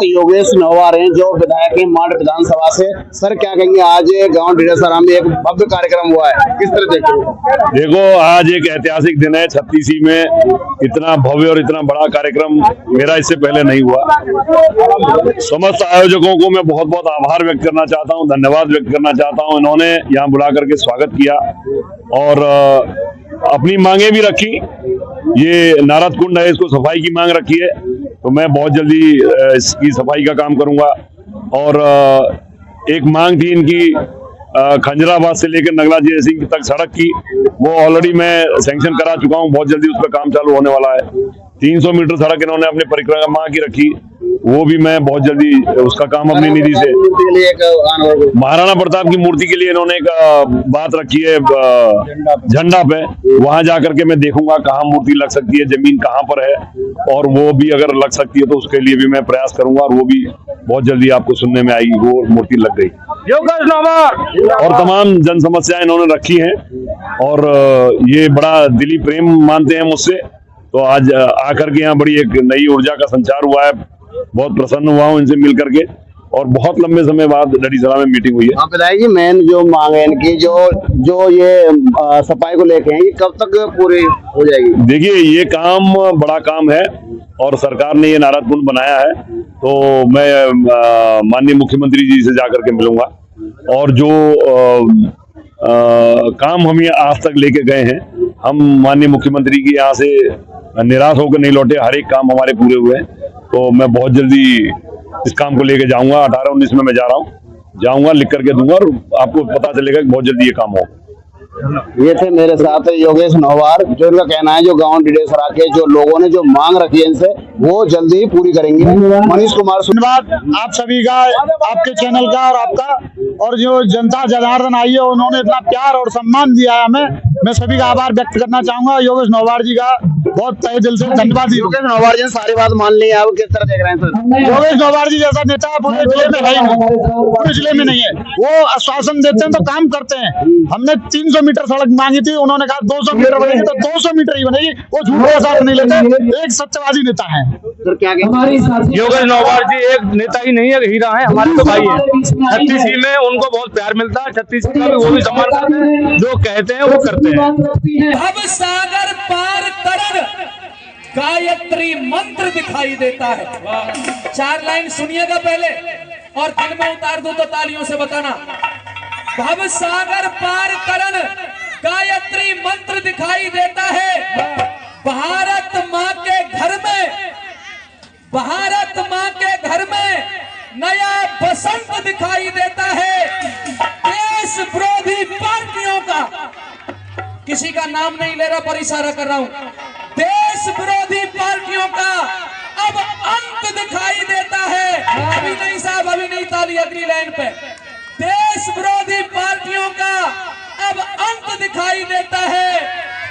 योगेश नौवार हैं जो विधायक हैं मांड विधानसभा से। सर क्या कहेंगे, आज गांव ढीढ़ेसरा में एक भव्य कार्यक्रम हुआ है, किस तरह देखते हो? देखो, आज एक ऐतिहासिक दिन है। 36 में इतना भव्य और इतना बड़ा कार्यक्रम मेरा इससे पहले नहीं हुआ। समस्त आयोजकों को मैं बहुत बहुत आभार व्यक्त करना चाहता हूं, धन्यवाद व्यक्त करना चाहता हूं। इन्होंने यहां बुला करके स्वागत किया और अपनी मांगे भी रखी। ये नारद कुंड है, इसको सफाई की मांग रखी है, तो मैं बहुत जल्दी इसकी सफाई का काम करूंगा। और एक मांग थी इनकी खंजराबाद से लेकर नगला जी सिंह तक सड़क की, वो ऑलरेडी मैं सैंक्शन करा चुका हूं। बहुत जल्दी उस पर काम चालू होने वाला है। 300 मीटर सड़क इन्होंने अपने परिक्रमा की रखी, वो भी मैं बहुत जल्दी उसका काम अपनी निधि से। महाराणा प्रताप की मूर्ति के लिए इन्होंने एक बात रखी है झंडा पे, वहां जाकर के मैं देखूंगा कहाँ मूर्ति लग सकती है, जमीन कहाँ पर है, और वो भी अगर लग सकती है तो उसके लिए भी मैं प्रयास करूंगा, और वो भी बहुत जल्दी आपको सुनने में आएगी। वो मूर्ति लग गई और तमाम जन समस्याएं इन्होंने रखी हैं, और ये बड़ा दिली प्रेम मानते हैं मुझसे। तो आज आकर के यहाँ बड़ी एक नई ऊर्जा का संचार हुआ है। बहुत प्रसन्न हुआ हूँ इनसे मिल करके, और बहुत लंबे समय बाद ढीढ़ेसरा में मीटिंग हुई है। विधायक जी, मेन जो मांग है इनकी, जो ये सफाई को लेके हैं, ये कब तक पूरी हो जाएगी? देखिए, ये काम बड़ा काम है और सरकार ने ये नारद कुंड बनाया है, तो मैं माननीय मुख्यमंत्री जी से जाकर के मिलूंगा, और जो काम हम ये आज तक लेके गए हैं, हम माननीय मुख्यमंत्री की यहाँ से निराश होकर नहीं लौटे। हर एक काम हमारे पूरे हुए हैं, तो मैं बहुत जल्दी इस काम को लेके जाऊंगा। 18-19 में मैं जा रहा हूँ, जाऊंगा, लिख करके दूंगा, और आपको पता चलेगा कि बहुत जल्दी ये काम होगा। ये थे मेरे साथ योगेश नौवार, जो इनका कहना है जो गांव ढीढ़ेसरा के जो लोगों ने जो मांग रखी है इनसे, वो जल्दी ही पूरी करेंगे। मनीष कुमार, धन्यवाद आप सभी का, आपके चैनल का और आपका, और जो जनता जनार्दन आई है उन्होंने इतना प्यार और सम्मान दिया है हमें, मैं सभी का आभार व्यक्त करना चाहूंगा। योगेश नौवार जी का बहुत तहे दिल से धन्यवाद। योगेश नौवार जी ने सारी बात मान ली है, आप किस तरह देख रहे हैं सर? योगेश नौवार जी जैसा नेता पूरे जिले में है ही नहीं, पूरे जिले में नहीं है। वो आश्वासन देते हैं तो काम करते हैं। हमने 300 मीटर सड़क मांगी थी, उन्होंने कहा 200 मीटर बनेगी तो 200 मीटर ही बनेगी। वो झूठ का साथ नहीं लेते, एक सत्यवादी नेता है। सर क्या योगेश नौवार जी एक नेता ही नहीं है, हीरा है, हमारे तो भाई है। 36 में उनको बहुत प्यार मिलता है, 36 का भी वो भी सम्मान करते हैं, जो कहते हैं वो करते हैं। भव सागर पार तरन गायत्री मंत्र दिखाई देता है। 4 लाइन सुनिएगा पहले, और दिल में उतार दो तो तालियों से बताना। भव सागर पार तरन गायत्री मंत्र दिखाई देता है। भारत माँ के घर में, भारत माँ के घर में नया बसंत दिखाई देता है। देश विरोधी पार्टियों का, किसी का नाम नहीं ले रहा पर इशारा कर रहा हूं, देश विरोधी पार्टियों का अब अंत दिखाई देता है। अभी नहीं साहब, अभी नहीं, ताली अगली लाइन पे। देश विरोधी पार्टियों का अब अंत दिखाई देता है,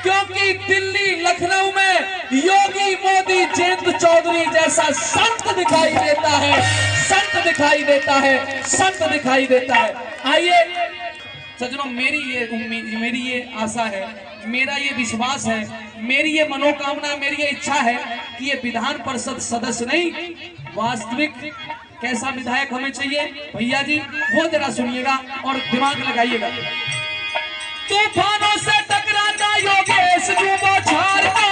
क्योंकि दिल्ली लखनऊ में योगी मोदी जयंत चौधरी जैसा संत दिखाई देता है, संत दिखाई देता है, संत दिखाई देता है। आइए सज्जनों, मेरी ये उम्मीद, मेरी ये आशा है, मेरा ये विश्वास है, मेरी ये मनोकामना, मेरी ये इच्छा है कि ये विधान परिषद सदस्य नहीं, वास्तविक कैसा विधायक हमें चाहिए भैया जी, वो जरा सुनिएगा और दिमाग लगाइएगा। तूफानों से टकराता योगेश डूबो छार का,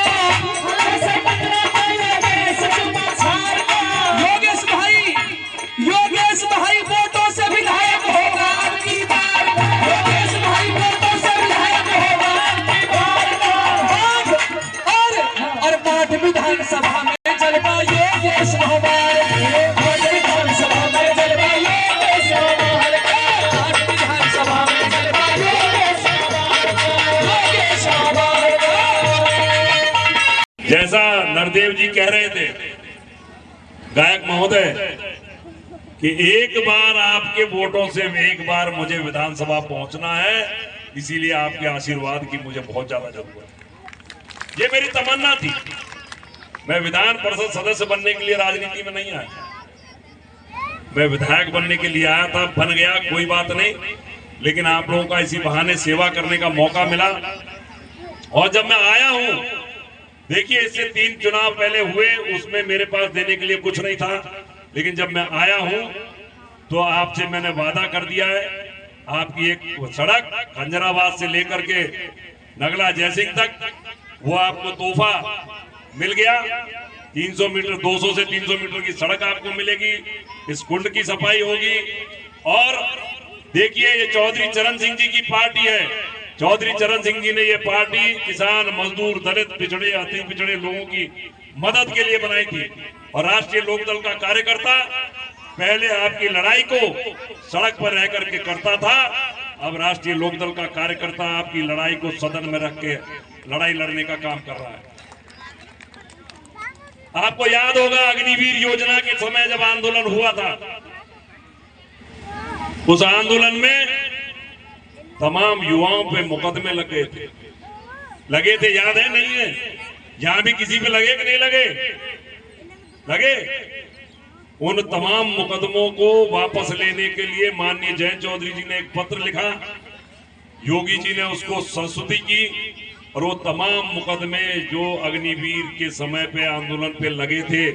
योगेश भाई वोटों से विधायक होगा अब की बार। योगेश भाई वोटों से विधायक होगा अब की बार। और पाठ विधानसभा में जलवा योगेश नौवार, पाठ विधानसभा में जलवा योगेश नौवार, पाठ विधानसभा में जलवा योगेश नौवार। जैसा नरदेव जी कह रहे थे गायक महोदय कि एक बार आपके वोटों से एक बार मुझे विधानसभा पहुंचना है, इसीलिए आपके आशीर्वाद की मुझे बहुत ज्यादा जरूरत है। ये मेरी तमन्ना थी। मैं विधान परिषद सदस्य बनने के लिए राजनीति में नहीं आया, मैं विधायक बनने के लिए आया था, बन गया, कोई बात नहीं, लेकिन आप लोगों का इसी बहाने सेवा करने का मौका मिला। और जब मैं आया हूं, देखिए इससे 3 चुनाव पहले हुए, उसमें मेरे पास देने के लिए कुछ नहीं था, लेकिन जब मैं आया हूं तो आपसे मैंने वादा कर दिया है, आपकी एक सड़क खंजराबाद से लेकर के नगला जयसिंह तक वो आपको तोहफा मिल गया। 300 मीटर 200 से 300 मीटर की सड़क आपको मिलेगी। इस कुंड की सफाई होगी। और देखिए, ये चौधरी चरण सिंह जी की पार्टी है। चौधरी चरण सिंह जी ने ये पार्टी किसान, मजदूर, दलित, पिछड़े, अति पिछड़े लोगों की मदद के लिए बनाई थी। और राष्ट्रीय लोकदल का कार्यकर्ता पहले आपकी लड़ाई को सड़क पर रह करके करता था, अब राष्ट्रीय लोकदल का कार्यकर्ता आपकी लड़ाई को सदन में रख के लड़ाई लड़ने का काम कर रहा है। आपको याद होगा अग्निवीर योजना के समय जब आंदोलन हुआ था, उस आंदोलन में तमाम युवाओं पे मुकदमे लगे थे, याद है नहीं है? यहां भी किसी पे लगे कि नहीं लगे? लगे। उन तमाम मुकदमों को वापस लेने के लिए माननीय जयंत चौधरी जी ने एक पत्र लिखा, योगी जी ने उसको संस्तुति की, और वो तमाम मुकदमे जो अग्निवीर के समय पे आंदोलन पे लगे थे,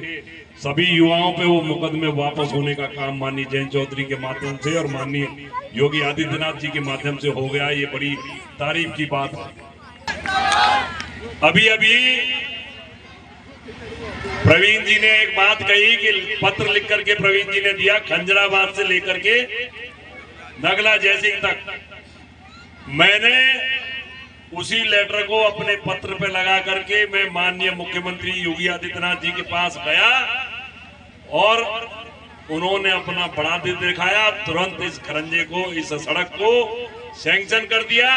सभी युवाओं पे वो मुकदमे वापस होने का काम माननीय जयंत चौधरी के माध्यम से और माननीय योगी आदित्यनाथ जी के माध्यम से हो गया। ये बड़ी तारीफ की बात है। अभी प्रवीण जी ने एक बात कही कि पत्र लिख करके प्रवीण जी ने दिया, खंजराबाद से लेकर के नगला जयसिंह तक। मैंने उसी लेटर को अपने पत्र पे लगा करके मैं माननीय मुख्यमंत्री योगी आदित्यनाथ जी के पास गया और उन्होंने अपना बड़ा दिल दिखाया। तुरंत इस खरंजे को, इस सड़क को सैंक्शन कर दिया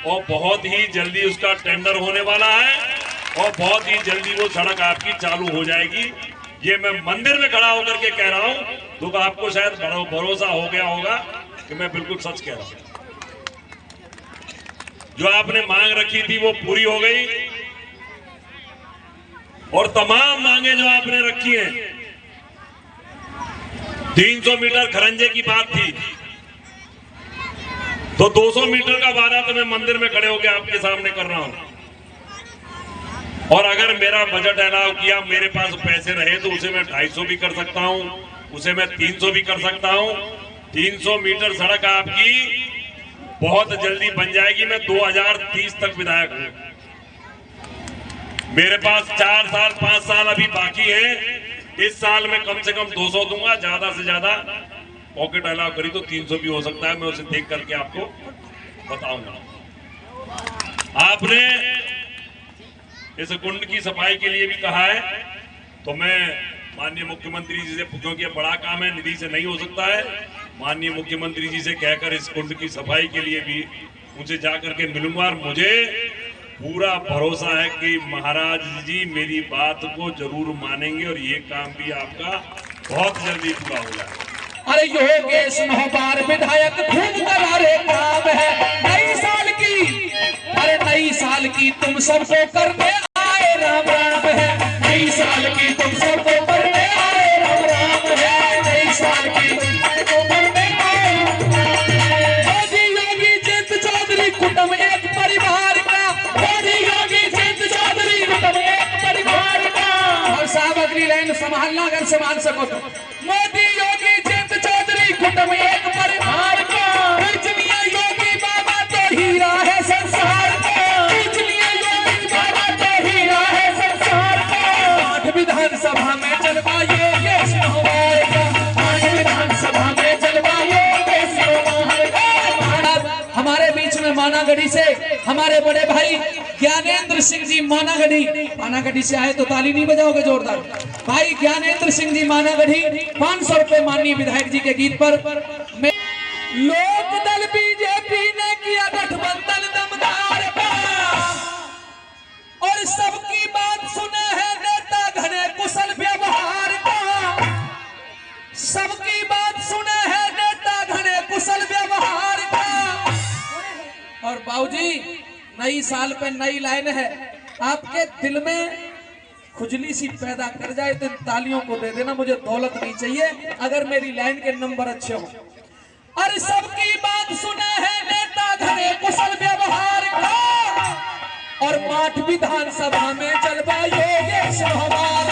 और बहुत ही जल्दी उसका टेंडर होने वाला है और बहुत ही जल्दी वो सड़क आपकी चालू हो जाएगी। ये मैं मंदिर में खड़ा होकर के कह रहा हूं, तो आपको शायद भरोसा हो गया होगा कि मैं बिल्कुल सच कह रहा हूं। जो आपने मांग रखी थी वो पूरी हो गई और तमाम मांगे जो आपने रखी हैं, 300 मीटर खरंजे की बात थी, तो 200 मीटर का वादा तो मैं मंदिर में खड़े होकर आपके सामने कर रहा हूं। और अगर मेरा बजट अलाउ किया, मेरे पास पैसे रहे, तो उसे मैं 250 भी कर सकता हूं, उसे मैं 300 भी कर सकता हूं। 300 मीटर सड़क आपकी बहुत जल्दी बन जाएगी। मैं 2030 तक विधायक हूं। मेरे पास 4 साल 5 साल अभी बाकी है। इस साल में कम से कम 200 दूंगा, ज्यादा से ज्यादा पॉकेट अलाउ करी तो 300 भी हो सकता है। मैं उसे देख करके आपको बताऊंगा। आपने इस कुंड की सफाई के लिए भी कहा है, तो मैं माननीय मुख्यमंत्री जी से, क्योंकि बड़ा काम है, निधि से नहीं हो सकता है, माननीय मुख्यमंत्री जी से कहकर इस कुंड की सफाई के लिए भी उनसे जाकर के मिलूंगा। और मुझे पूरा भरोसा है कि महाराज जी मेरी बात को जरूर मानेंगे और ये काम भी आपका बहुत जल्दी पूरा होगा। अरे योगेश नौबार विधायक खूब करारे काम है नई साल की। अरे नई साल की तुम सबको करने आए राम राम है। नई साल की तुम सबको करने आए राम राम है। नई साल की तुम सबको करने आए। मोदी योगी जयंत चौधरी कुटुंब एक परिवार का। मोदी योगी जयंत चौधरी कुटुंब एक परिवार का। और साहब अगली लाइन संभालना अगर संभाल सको तो। मोदी योगी जयंत चौधरी कुटुंब एक परिवार का। पूजनीय योगी बाबा तो हीरा है संसार का। पूजनीय योगी बाबा तो हीरा है संसार का। 8 विधानसभा में जलवा योगेश नौबार का। 8 विधानसभा में जलवा योगेश नौबार का। हमारे बीच में मानागढ़ी से हमारे बड़े भाई ज्ञानेंद्र सिंह जी मानागढ़ी से आए तो ताली नहीं बजाओगे जोरदार? भाई ज्ञानेंद्र सिंह जी मानागढ़ी 500 रुपए माननीय विधायक जी के गीत पर। लोकदल बीजेपी ने किया गठबंधन दमदार का और सबकी बात सुने है नेता घने कुशल व्यवहार का। सबकी बात सुने है नेता घने कुशल व्यवहार का। और बाबूजी नई साल पे नई लाइन है, आपके दिल में खुजली सी पैदा कर जाए तो तालियों को दे देना, मुझे दौलत नहीं चाहिए अगर मेरी लाइन के नंबर अच्छे हो। और सबकी बात सुने है नेता घने कुशल व्यवहार का और 8 विधानसभा में जलवा योगेश नौबार